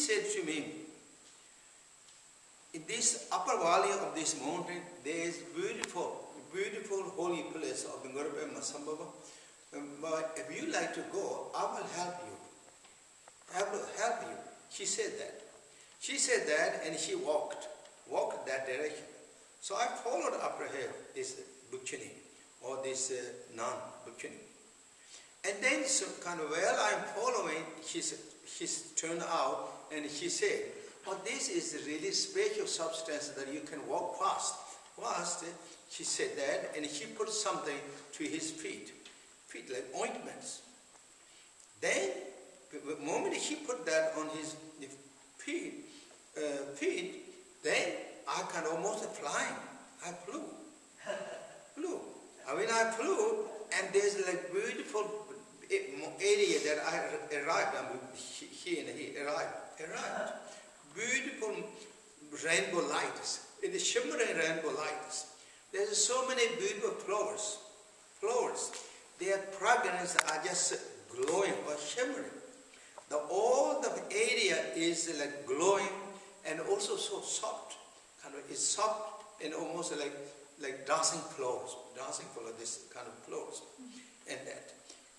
said to me, in this upper valley of this mountain, there is beautiful, beautiful holy place of the Padmasambhava. But if you like to go, I will help you. I will help you. She said that. She said that, and she walked that direction. So I followed after her, this Bhikshuni, or this nun, Bhikshuni. And then, so kind of while I'm following, she's turned out, and she said, "Oh, this is a really special substance that you can walk fast." Fast, she said that, and she put something to his feet like ointments. Then, the moment she put that on his feet, then I can almost flying. I flew. I mean, I flew, and there's like beautiful area that I arrived. He arrived. Beautiful rainbow lights, in the shimmering rainbow lights. There's so many beautiful flowers. Their fragrance are just glowing or shimmering. All the area is like glowing and also so soft. Kind of, it's soft and almost like dancing flowers, this kind of flowers, and that.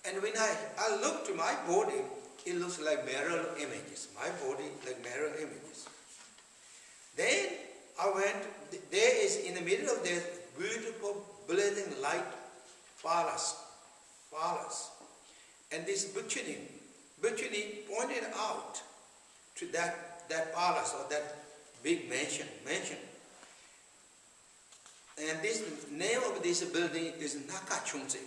And when I look to my body, it looks like mirror images. My body like mirror images. Then I went. There is in the middle of this beautiful blazing light palace, and this Bhikshuni pointed out to that palace or that big mansion. And this name of this building is Nakachungse.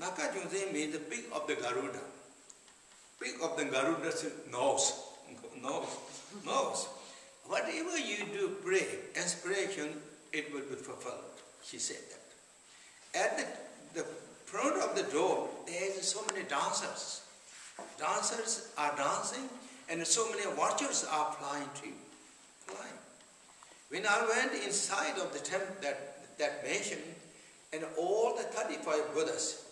Nakachungse means the peak of the Garuda. Peak of the Garuda's nose. Whatever you do, pray, inspiration, it will be fulfilled. She said that. At the front of the door, there is so many dancers. Dancers are dancing, and so many watchers are flying to you. When I went inside of the temple, that mansion, and all the 35 Buddhas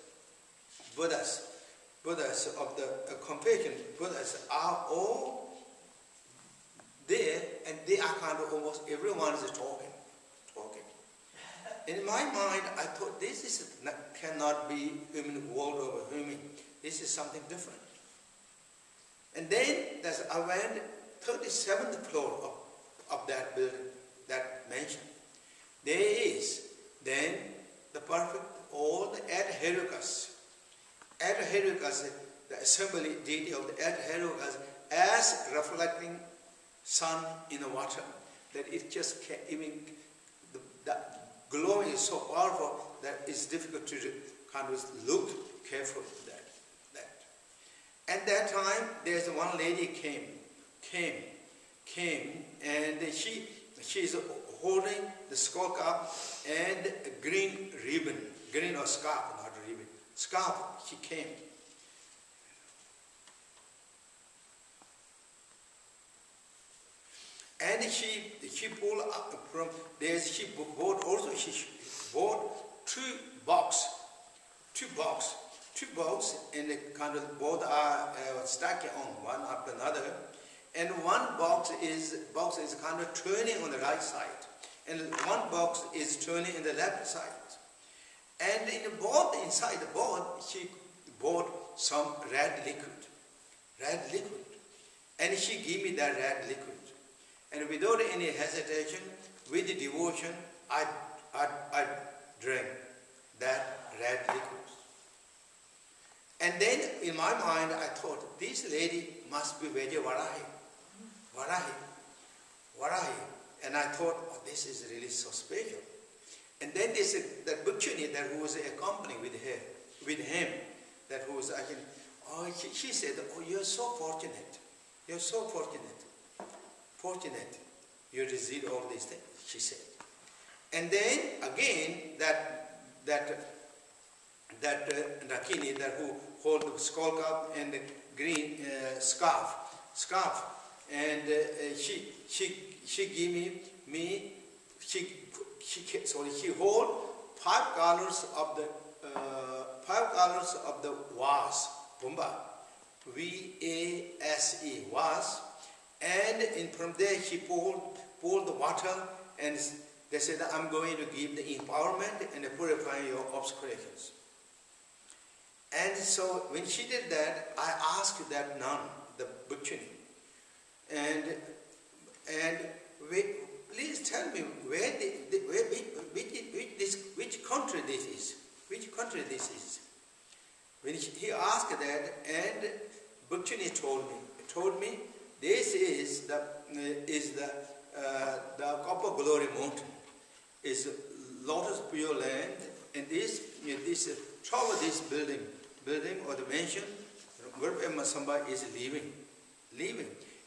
of the compassion, Buddhas are all there, and they are kind of almost everyone is talking. In my mind, I thought this cannot be human world over human. This is something different. And then I went 37th floor of that building, that mansion. There is then the perfect, all the Adherikas, the assembly deity of the Adherikas, as reflecting sun in the water, that it just can't even, the glowing is so powerful that it's difficult to kind of look carefully at that. At that time, there's one lady came, and she's holding the skull cup and a green ribbon, green or scarf, not ribbon, scarf. She came. And she pulled up from there. She bought also. She bought two box, and the kind of both are stacked on one after another. And one box is kind of turning on the right side, and one box is turning in the left side. And inside the both, she bought some red liquid, and she gave me that red liquid. And without any hesitation, with the devotion, I drank that red liquid. And then in my mind, I thought, this lady must be Veja Varahi. And I thought, oh, this is really so special. And then that Bhikshuni that who was accompanying with him, that who was actually, she said, oh, you're so fortunate. You're so fortunate. You receive all these things, she said. And then again, that Rakini, that who hold the skull cup and the green scarf, and she gave me she hold 5 colors of the vase, Pumba, V-A-S-E, was. And from there he poured the water, and they said, I'm going to give the empowerment and purify your obscurations. And so when she did that, I asked that nun, the Bhikshuni, and please tell me which country this is. Which country this is? When he asked that, and Bhikshuni told me, this is the Copper Glory Mountain. Is Lotus Pure Land, and this top of this building or the mansion, Padmasambhava is living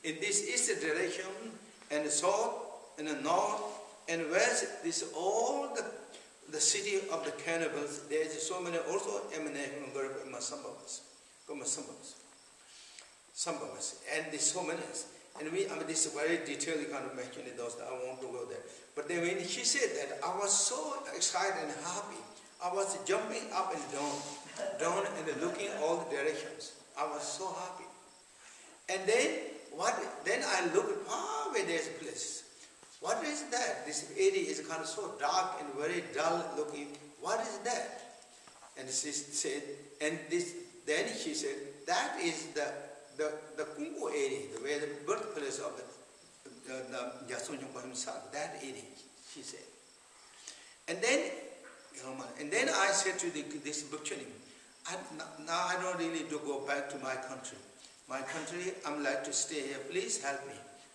in this east direction, and the south and the north and west. This all the city of the cannibals. There is so many also emanation from Padmasambhavas, and there's so many. And this is very detailed kind of mentioning those that I want to go there. But then when she said that, I was so excited and happy. I was jumping up and down and looking all the directions. I was so happy. And then I looked far away, there's a place. What is that? This area is kind of so dark and very dull looking. What is that? And she said, then she said, that is the Khenpo area, where the birthplace of the Jatson Nyingpo himself, that area, she said. And then I said to this Bhikshuni, now I don't really do go back to my country. My country, I'm like to stay here. Please help me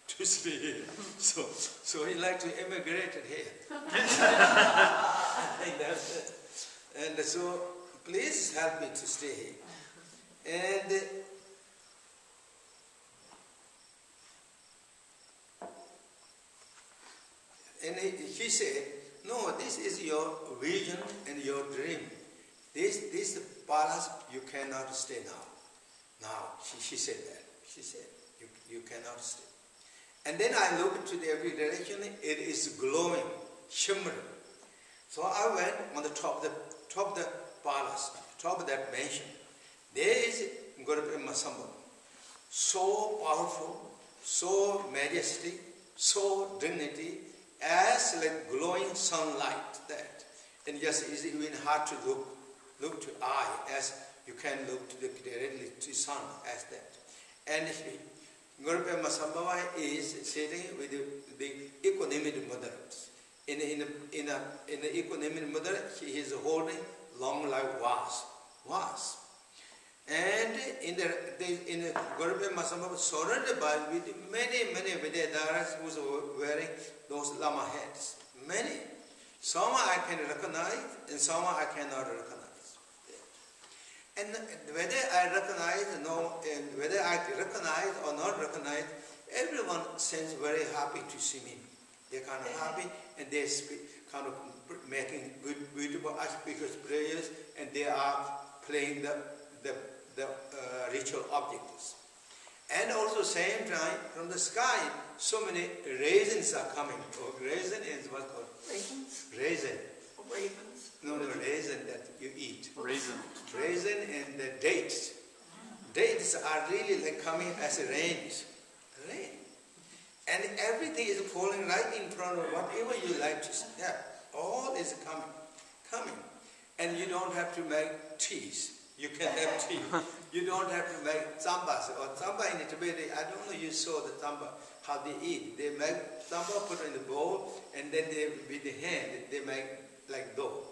to stay here. So he like to immigrate here. And so please help me to stay here. And he said, no, this is your vision and your dream. This palace, you cannot stay now. She said that. She said, you cannot stay. And then I looked to every direction, it is glowing, shimmering. So I went on the top of the palace, top of that mansion. There is Padmasambhava. So powerful, so majestic, so dignity, as like glowing sunlight that. And just it's even hard to look to eye as you can look to directly to sun as that. And Padmasambhava is sitting with the equanimity mother. In the equanimity mother, he is holding long like vase. And in the Padmasambhava surrounded by with many Vidyadharas who are wearing those lama heads. Many. Some I can recognize and some I cannot recognize. And whether I recognize or not recognize, everyone seems very happy to see me. They're kind of happy and they kind of making good, beautiful auspicious prayers, and they are playing the ritual objects. And also same time, from the sky, so many raisins are coming. Oh, raisin is what called? Raisins? Raisin. Ravens? No, raisin that you eat. Raisin. Raisin and the dates. Dates are really like coming as rain. And everything is falling right in front of whatever you like to have. All is coming. And you don't have to make teas. You can have tea. You don't have to make tsambas. Or tsamba in Tibet, I don't know you saw the tsamba, how they eat. They make tsamba, put in the bowl, and then they, with the hand, they make like dough.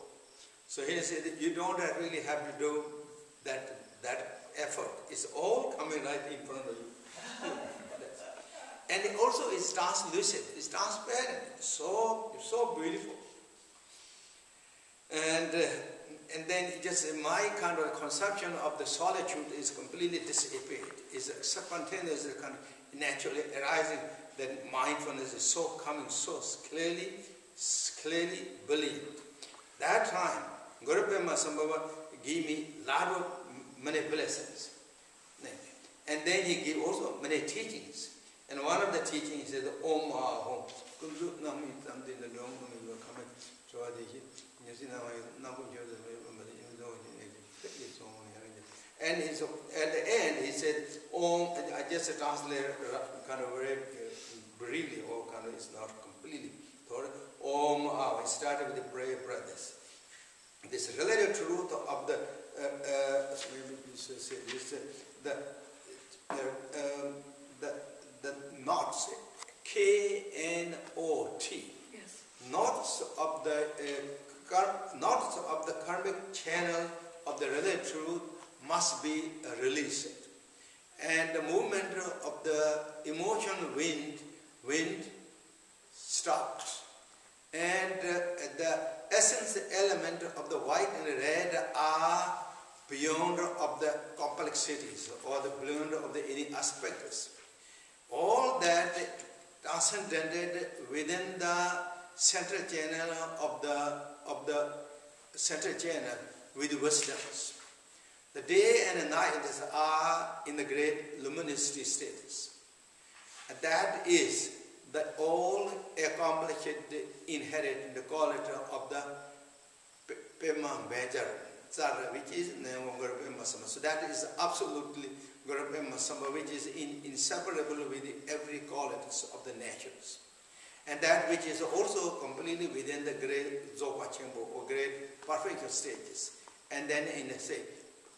So he said that you don't really have to do that effort. It's all coming right in front of you. And also it's translucent, it's transparent, so beautiful. And then just my kind of conception of the solitude is completely disappeared. It's spontaneous, kind of naturally arising. That mindfulness is so coming so clearly brilliant. That time, Guru Padmasambhava gave me a lot of many blessings. And then he gave also many teachings. And one of the teachings is Om Ahom. And at the end, he said, Om, I just translated kind of very briefly, or kind of, it's not completely thought. Om, we started with the prayer brothers. This relative truth of the, maybe we should say this, the knots, K-N-O-T, Yes. knots of the karmic channel of the relative truth must be released, and the movement of the emotion wind stops, and the essence element of the white and red are beyond of the complexities or the beyond of the any aspects. All that transcended within the central channel of the central channel with wisdoms. The day and the night are in the great luminosity status. And that is the all accomplished inherent in the quality of the Padmasambhava, which is Padmasambhava. So that is absolutely Padmasambhava, which is inseparable with every qualities of the natures. And that which is also completely within the great Dzogpa Khenpo, or great perfect stages. And then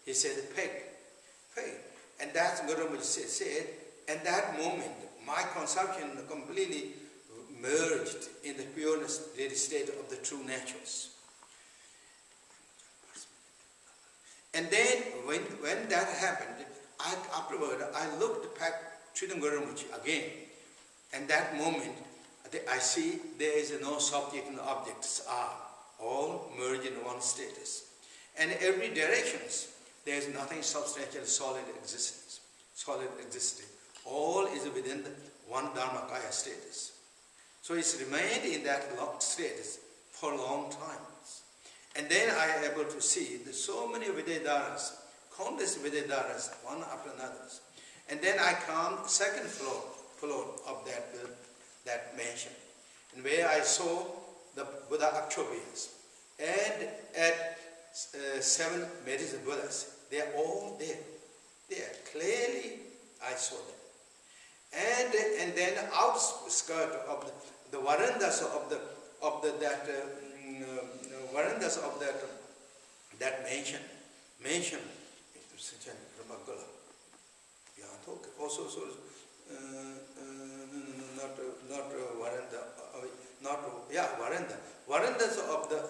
he said, peg. And that's Guru said, and that moment, my consumption completely merged in the pureness, the state of the true natures. And then when that happened, afterward, I looked back to the Guru again. And that moment, I see there is no subject and objects are all merged in one status. And every directions, there is nothing substantial, solid existence. All is within the one Dharmakaya status. So it's remained in that status for a long time. And then I am able to see so many Vidyadharas, countless Vidyadharas, one after another. And then I come second floor of that mansion, and where I saw the Buddha Akshobhyas. And at 7 medicine Buddhas, they are all there. There, clearly I saw them. And then outskirt of the verandas of that mansion. Also, veranda. Verandas of the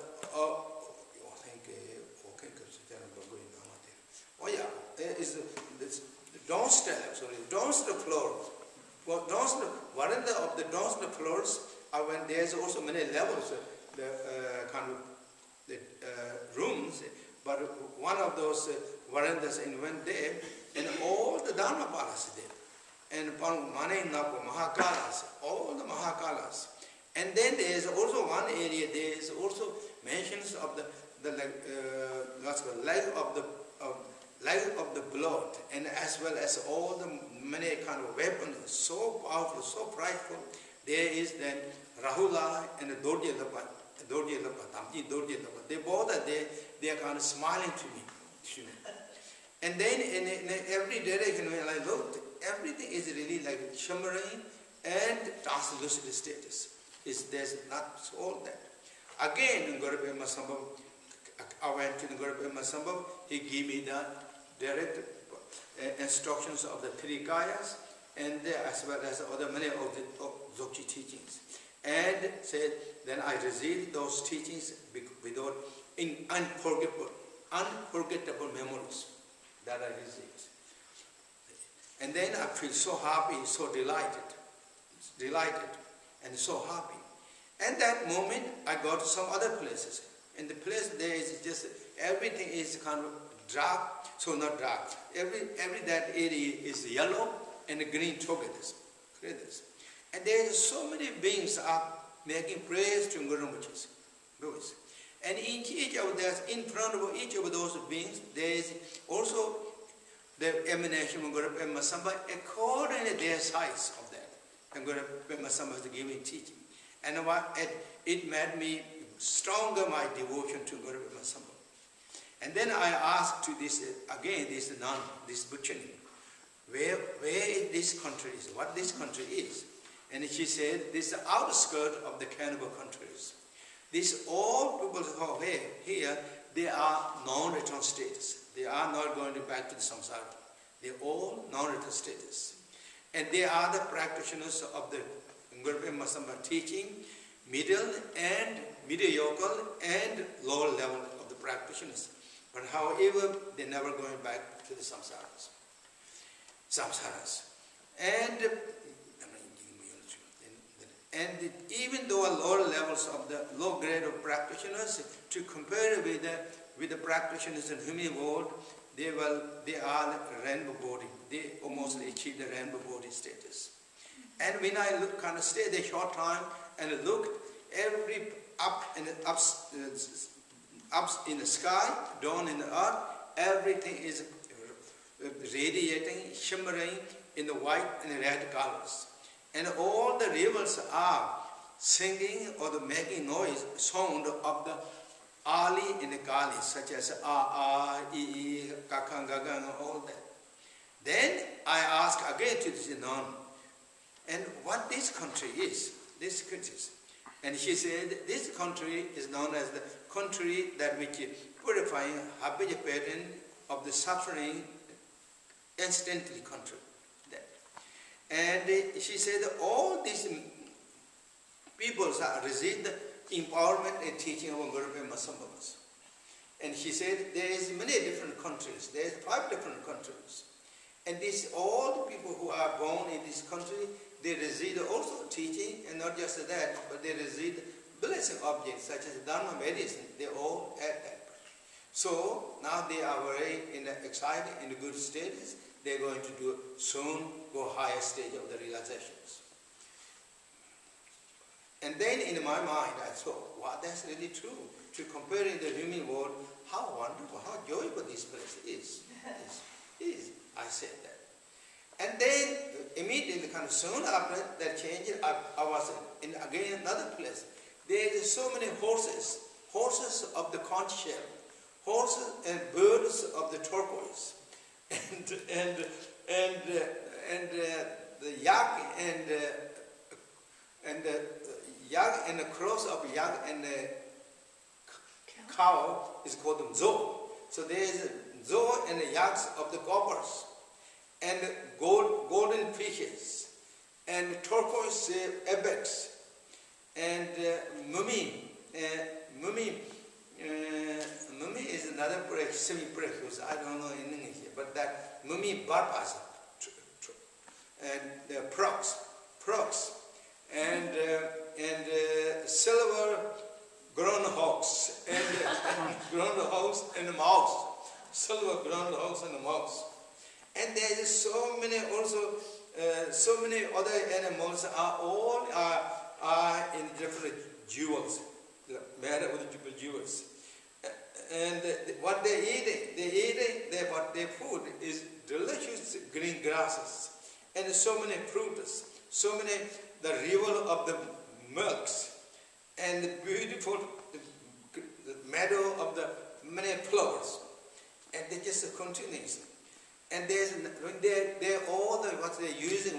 there is this downstairs floor. Veranda of the downstairs floors are when there's also many levels, rooms, but one of those verandas and went there, and all the Dharmapalas there, and Mahakalas, all the Mahakalas. And then there is also one area, there is also mentions of the life of the blood, and as well as all the many kind of weapons, so powerful, so frightful. There is then Rahula and Dongyal. They both are there, they are kind of smiling to me. And then in every direction when I looked, everything is really like shimmering and translucent status. There's not all that. Again, in Padmasambhava, I went to the Padmasambhava, he gave me the direct instructions of the three Kayas, and as well as other many of the Dzogchen teachings. And said, then I received those teachings without unforgettable memories that I received. And then I feel so happy, so delighted, and so happy. And that moment, I go to some other places. In the place there is just, everything is kind of dark, so not dark. Every that area is yellow and green together. And there is so many beings are making prayers to Guru Rinpoche. And each of those, in front of each of those beings, there is also the emanation of Guru Padmasambhava according to their size of that. And Guru Padmasambhava is giving teaching. And it made me stronger my devotion to Guru Padmasambhava. And then I asked to this, again, this nun, this Buchani, where this country is, what this country is. And she said, this is the outskirts of the Khenpo countries. These all people who are here, they are non-return status. They are not going back to the samsara. They are all non-return status. And they are the practitioners of the Padmasambhava teaching, middle and mediocre and lower level of the practitioners. But however, they're never going back to the samsaras. And even though lower levels of the low grade of practitioners, to compare with the practitioners in the human world, they are rainbow body. They almost achieve the rainbow body status. And when I stayed a short time and looked every ups in the sky, down in the earth, everything is radiating, shimmering in the white and red colors. And all the rivers are singing or making noise, sound of the Ali and the Kali, such as A, I, Kakang, Gagang, all that. Then I asked again to this nun, and what this country is, and she said, this country is known as the country that which is purifying habitual pattern of the suffering instantly country. And she said all these people receive the empowerment and teaching of Guru Padmasambhava. And she said there is many different countries. There is 5 different countries. And all the people who are born in this country, they receive also teaching, and not just that, but they receive blessing objects such as Dharma medicine. They all add that. So now they are very excited in a good status. They're going to soon go higher stage of the realizations. And then in my mind I thought, wow, that's really true. To compare in the human world, how wonderful, how joyful this place is. I said that. And then immediately, soon after that change, I was in again another place. There is so many horses of the conch shell, horses and birds of the turquoise. And the yak and the cross of yak and the cow is called zo. So there is zo and the yaks of the coppers, and golden fishes, and turquoise ibex, and mummy. Mummy is another semi-precious, I don't know in English, but that mummy barpas, and frogs, and silver groundhogs, and the mouse, silver groundhogs and the mouse. And there is so many also, so many other animals are in different jewels, made with jewels. And what they're eating, what they food is delicious green grasses, and so many fruits, so many the river of the milks, and the beautiful meadow of the many flowers, and they just continues. And they're all what they're using,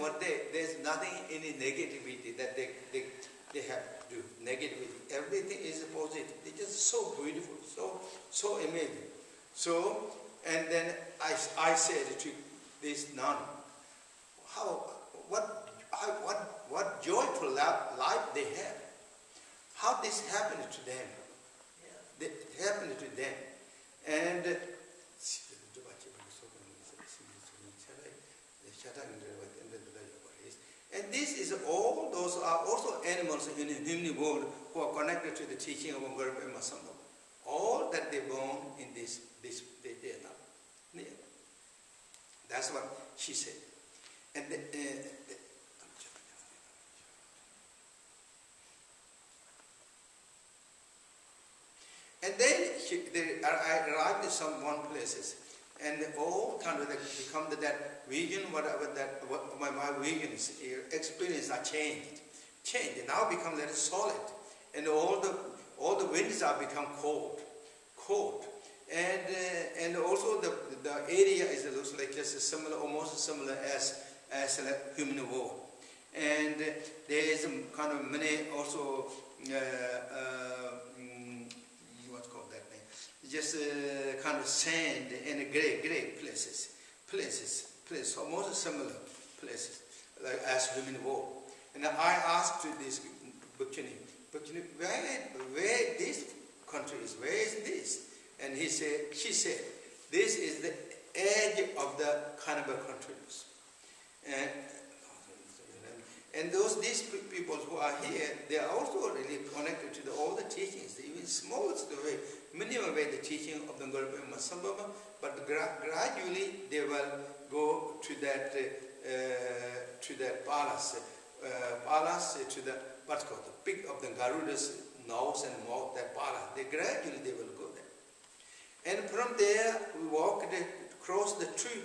there's nothing any negativity that they have to do. Negativity, everything is positive. It's just so beautiful, so amazing. So, and then I said to this nun, what joyful life they have. How this happened to them. Yeah. It happened to them. And this is all, those are also animals in the human world who are connected to the teaching of Guru Padmasambhava. All that they born in this they are now. Yeah. That's what she said. And then I arrived in some one places, and all kind of become that vision, whatever that my visions, experience are changed. Now become very solid, and all the winds are become cold, and also the area looks like just similar, almost similar as like human wall. And there is kind of many also what's called that name? Just kind of sand and gray places, almost similar places like as human wall. And I asked this Bhakchini, where this country is? Where is this? And she said, this is the edge of the cannibal countries. And these people who are here, they are also really connected to all the teachings, even smallest way, minimal way, the teaching of the Padmasambhava, but gradually they will go to that palace, to the what's called the peak of the Garuda's nose and mouth, that palace. Gradually they will go there. And from there we walked across the two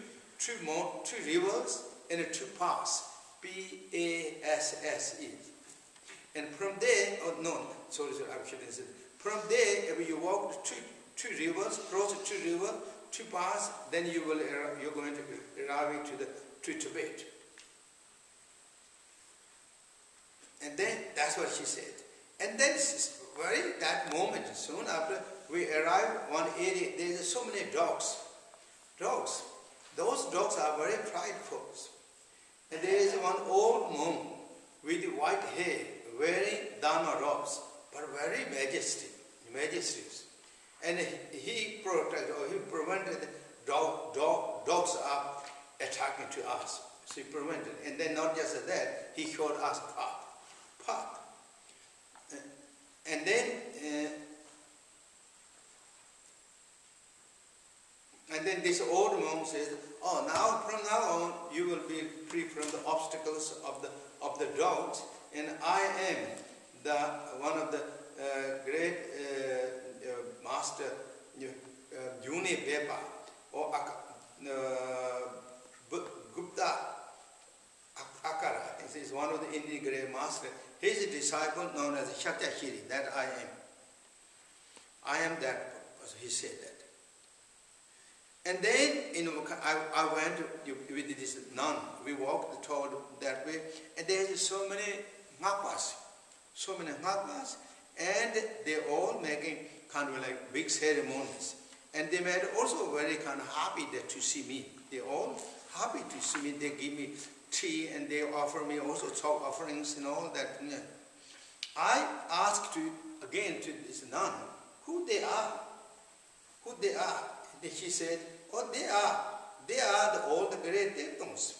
rivers and two paths. P-A-S-S-E. And from there, I shouldn't say. From there, if you walk two rivers, cross two rivers, two paths, then you're going to arrive to Tibet. And then that's what she said. And then that moment, soon after we arrived one area, there's so many dogs. Those dogs are very prideful. And there is one old monk with white hair, wearing Dharma robes, but very majestic. And he prevented dogs are attacking to us. So he prevented. And then not just that, he showed us path. And then this old monk says, from now on, you will be free from the obstacles of the dogs, and I am one of the great master, Juni Bepa, or Gupta Akara. He is one of the Indian great master. He is a disciple known as Shatyashiri, that I am. I am that, he said that. And then, I went with this nun. We walked toward that way, and there's so many ngakpas, and they're all making kind of like big ceremonies. And they made also very kind of happy to see me. They're all happy to see me. They give me tea, and they offer me also chalk offerings and all that. I asked again to this nun who they are. And she said, they are all the great Tertons.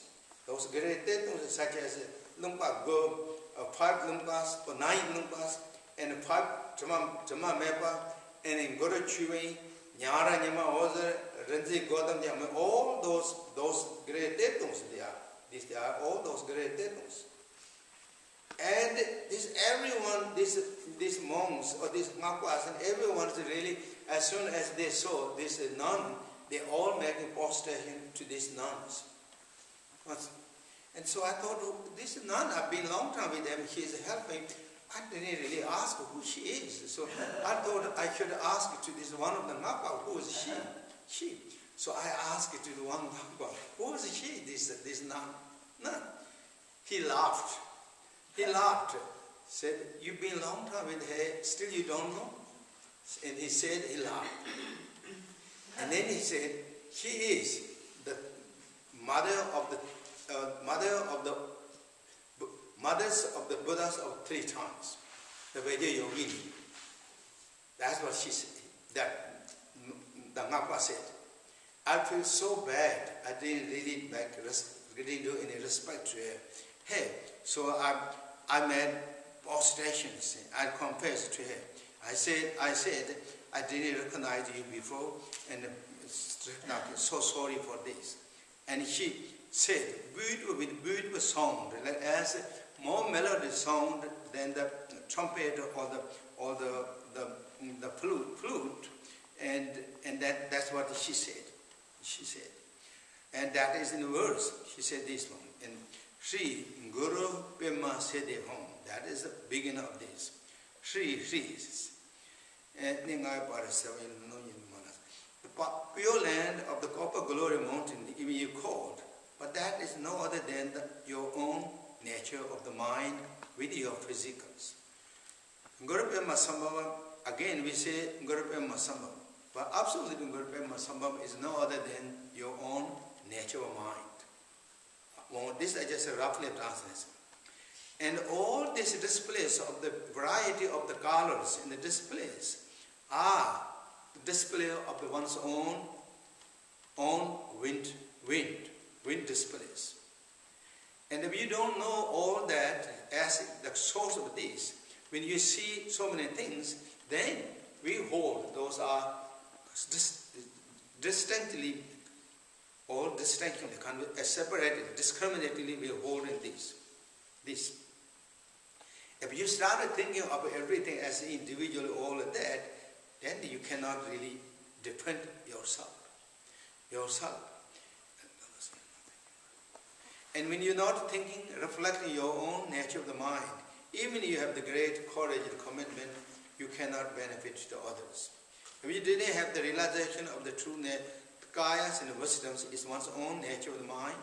Those great Tertons such as Lumpa Go, 5 Lumpas, or 9 Lumpas, and 5 Terma Mepa, and in Guru Chui, Nyara Nyama Ozer, Renzi Godam Nyama, all those great Tertons they are. They are all those great Tertons. And everyone, these monks or these Ngakwas, and everyone is really, as soon as they saw this nun, they all making prostration to these nuns. And so I thought, this nun, I've been a long time with them, she's helping. I didn't really ask who she is. So I thought I should ask to this one of the Ngakwa, who is she? So I asked to the one Ngakwa, who is she, this nun? He laughed. Said, you've been a long time with her, still you don't know? And he said, he laughed. And then he said, she is the mothers of the Buddhas of 3 times, the Vajra Yogini. That's what she said. That the Ngakpa said. I feel so bad. I didn't really didn't do any respect to her. Hey, so I made prostrations. I confessed to her. I said, I didn't recognize you before, and I'm so sorry for this. And she said, with beautiful sound, like as more melody sound than the trumpet or the flute, and that's what she said. And that is in the verse. She said this one. And Sri Guru Padma Sede Home. That is the beginning of this. Sri. pure land of the copper glory mountain, even you called, but that is no other than your own nature of the mind with your physicals. Padmasambhava, again we say Padmasambhava, but absolutely Padmasambhava is no other than your own nature of mind. Well, this is just a roughly translation. And all these displays of the variety of the colors in the displays are the display of the one's own wind displays. And if you don't know all that as the source of this, when you see so many things, then we hold those are distinctly separated, discriminatingly we hold in this. If you started thinking of everything as individual, all of that, then you cannot really defend yourself. And when you're not thinking, reflecting your own nature of the mind, even if you have the great courage and commitment, you cannot benefit to others. If you didn't have the realization of the true kayas and wisdoms is one's own nature of the mind,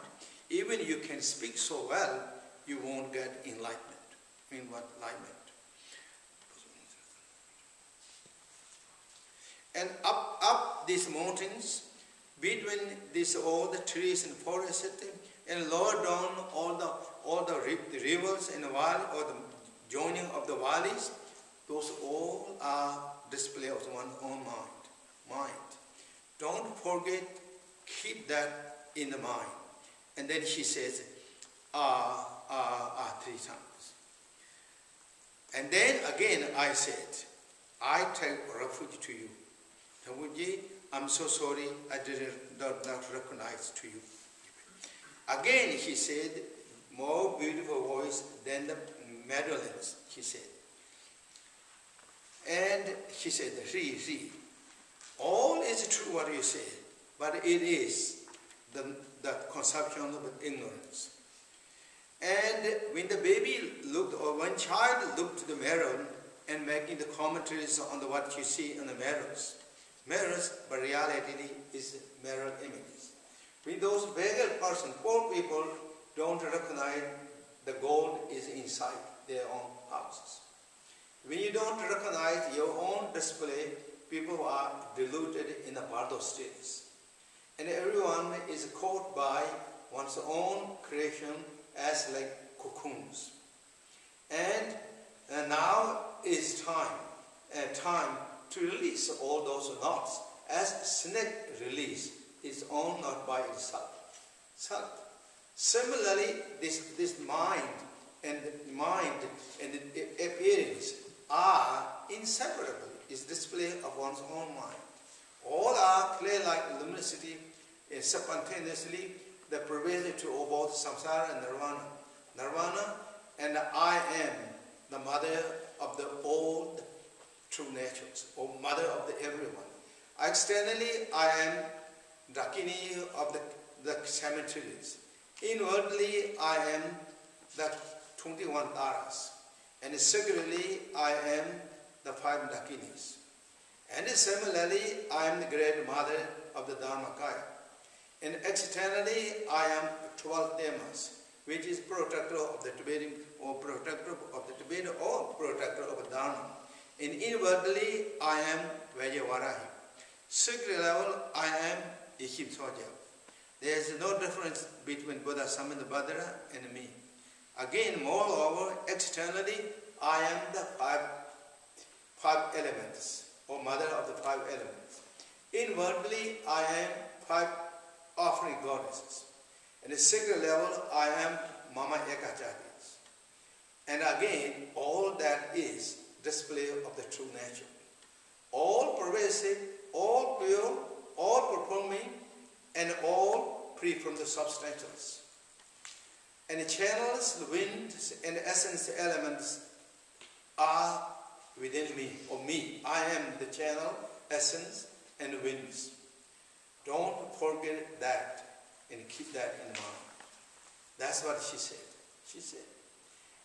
even you can speak so well, you won't get enlightenment. And up these mountains, between all the trees and forests, and lower down all the rivers and the valley, or the joining of the valleys, those all are display of one's own mind. Don't forget, keep that in the mind. And then she says, 3 times. And then again I said, I take refuge to you. Tamuji, I'm so sorry I did not recognize to you. Again he said, more beautiful voice than the Madeline's, she said. And she said, see, all is true what you say, but it is the conception of ignorance. And when the baby looked, or when child looked to the mirror and making the commentaries on what you see in the mirrors, but reality is mirror images. When those beggar person, poor people, don't recognize the gold is inside their own houses. When you don't recognize your own display, people are deluded in the bardo states. And everyone is caught by one's own creation as like cocoons. And now is time to release all those knots, as snake release its own knot by itself. Similarly, this mind and the appearance are inseparable. It's display of one's own mind. All are clay-like luminosity, spontaneously the pervasive to both samsara and nirvana. And I am the mother of the old true natures, or mother of the everyone. Externally, I am Dakini of the cemeteries. Inwardly, I am the 21 Taras. And secretly, I am the 5 Dakinis. And similarly, I am the great mother of the Dharmakaya. And externally, I am 12 Termas, which is protector of the Tibetan, or protector of the Tibetan, or protector of the Dharma. And inwardly, I am Vajavarahi. Secret level, I am Ishim Soja. There is no difference between Buddha Samanthabhadra and me. Again, moreover, externally, I am the five elements, or mother of the 5 elements. Inwardly, I am 5 offering goddesses. And the secret level, I am Mama Ekacharis. And again, all that is display of the true nature. All pervasive, all pure, all performing, and all free from the substantials. And the channels, the winds, and the essence elements are within me, or me. I am the channel, essence, and the winds. Don't forget that and keep that in mind. That's what she said. She said.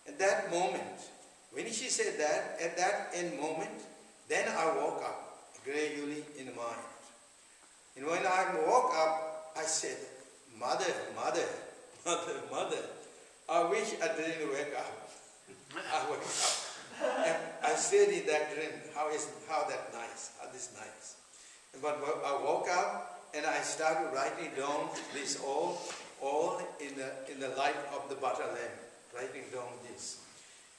At that moment, when she said that, at that end moment, then I woke up gradually in mind. And when I woke up, I said, Mother, Mother, Mother, Mother, I wish I didn't wake up. I woke up. And I stayed in that dream. How that nice? How this nice? But I woke up and I started writing down this all in the light of the butter lamp. Writing down this.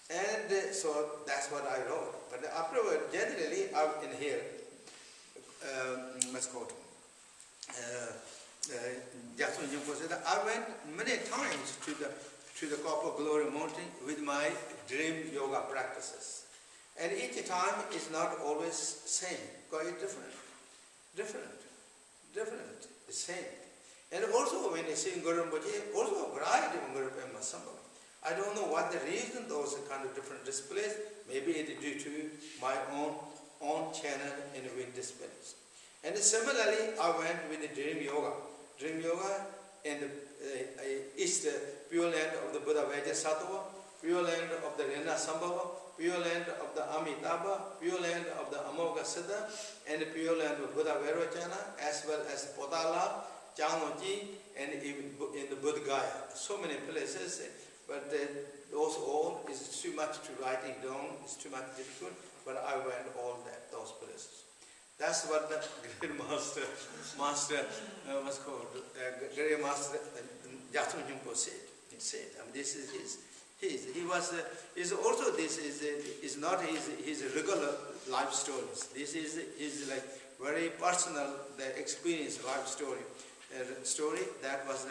And so that's what I wrote. But afterward, generally, I'm in here. Let's go to Jatson Nyingpo said that I went many times to the Copper Glory Mountain with my dream yoga practices. And each time is not always same, quite different, the same. And also when you see Guru Rinpoche, also a variety of Guru Padmasambhava. I don't know what the reason those kind of different displays. Maybe it is due to my own channel in wind displays. And similarly, I went with the Dream Yoga. Dream Yoga in the East Pure Land of the Buddha Vajrasattva, Pure Land of the Padmasambhava, Pure Land of the Amitabha, Pure Land of the Amoga Siddha, and the Pure Land of Buddha Vairocana, as well as Potala, Changnoji, and even in the Buddha Gaya. So many places, but those all is too much to writing down, it's too much difficult, but I went all those places. That's what the great master what's called, great master Jatson Nyingpo said. He said, I mean, this is his also this is not his regular life stories. This is his like very personal, the experience life story. Story that was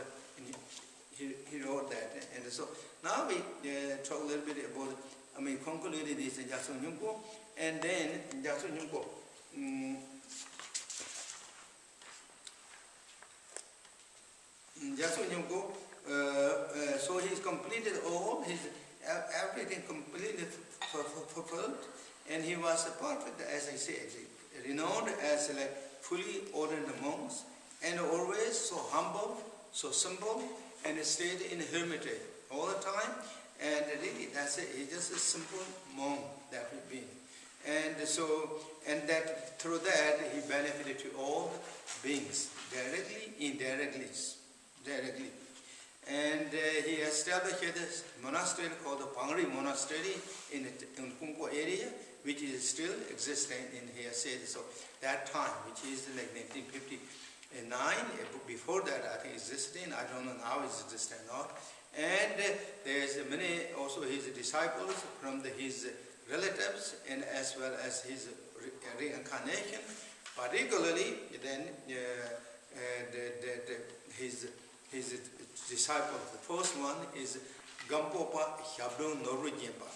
he wrote that. And so now we talk a little bit about, I mean, concluded this Jatson Nyingpo, and then Jatson Nyingpo. Jatson Nyingpo, so he's completed all his everything completely fulfilled, and he was perfect, as I said, renowned as like fully ordered monks, and always so humble, so simple, and stayed in hermitage all the time. And really, that's it. He's just a simple monk that we've been. And so, and that through that he benefited to all beings, directly, indirectly, directly. And he established a monastery called the Pangri Monastery in Khenpo area, which is still existing in here. So that time, which is like 1959, before that I think existing. I don't know now it's existing or not. And there's many also his disciples from his relatives, and as well as his reincarnation, particularly then his disciples. The first one is Gampopa Hyabdung Norru Jempa.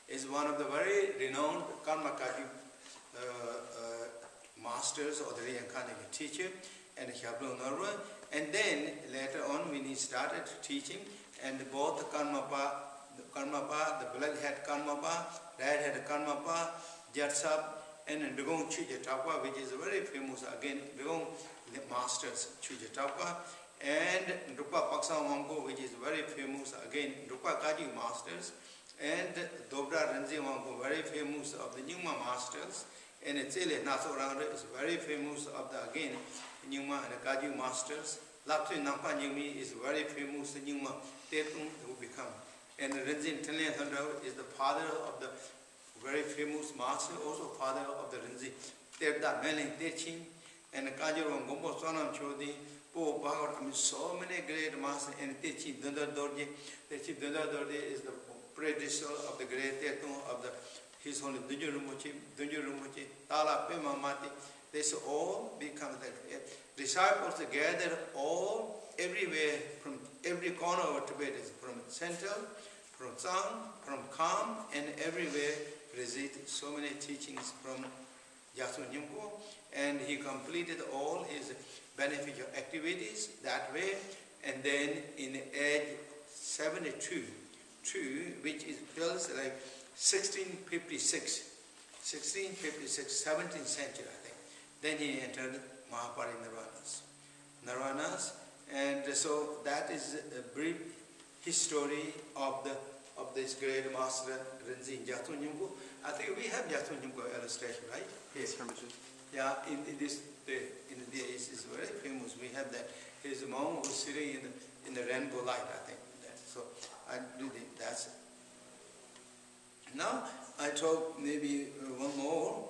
Is one of the very renowned Karmakati masters or the reincarnated teacher, and Hyabdung Norru. And then later on when he started teaching, and both the Karmapa, the black-head Karmapa, red-head Karmapa, Jatsab, and Dugong Chujatapa, which is very famous again, Dugong the masters Chujatapa, and Drupa Paksam Wangpo, which is very famous again, Drupa Kaji masters, and Dobra Renzi Wangpo, very famous of the Nyingma masters, and Tsele Nasoranga is very famous of the again Nyingma and the Kaji masters. Lapsi Nampa Nyingmi is very famous Nyingma Terton who become. And Rinzin Tenlian Thanda is the father of the very famous master, also father of the Rinzin. Terda Meling Techin and Kajurong Gombo Sonam Chodi, Po Bagar, I mean so many great masters, and Techin Dunda Dorje. Techin Dunda Dorje is the predecessor of the great Terton of the his only Dunju Rinpoche, Tala Pema Mati. They all become the disciples gather all everywhere from every corner of Tibet, from Central, from Tsewang, from Kham, and everywhere received so many teachings from Jatson Nyingpo, and he completed all his beneficial activities that way. And then in age 72, which is feels like 1656, 17th century, I think. Then he entered Nirvanas, and so that is a brief history of this great master Rinzin Jatson Nyingpo. I think we have Jatson Nyingpo illustration, right? Yes, Hermitage. Yeah, in this in India is very famous. We have that. He's a monk who's sitting in the rainbow light, I think. So I do think that's it. Now I talk maybe one more.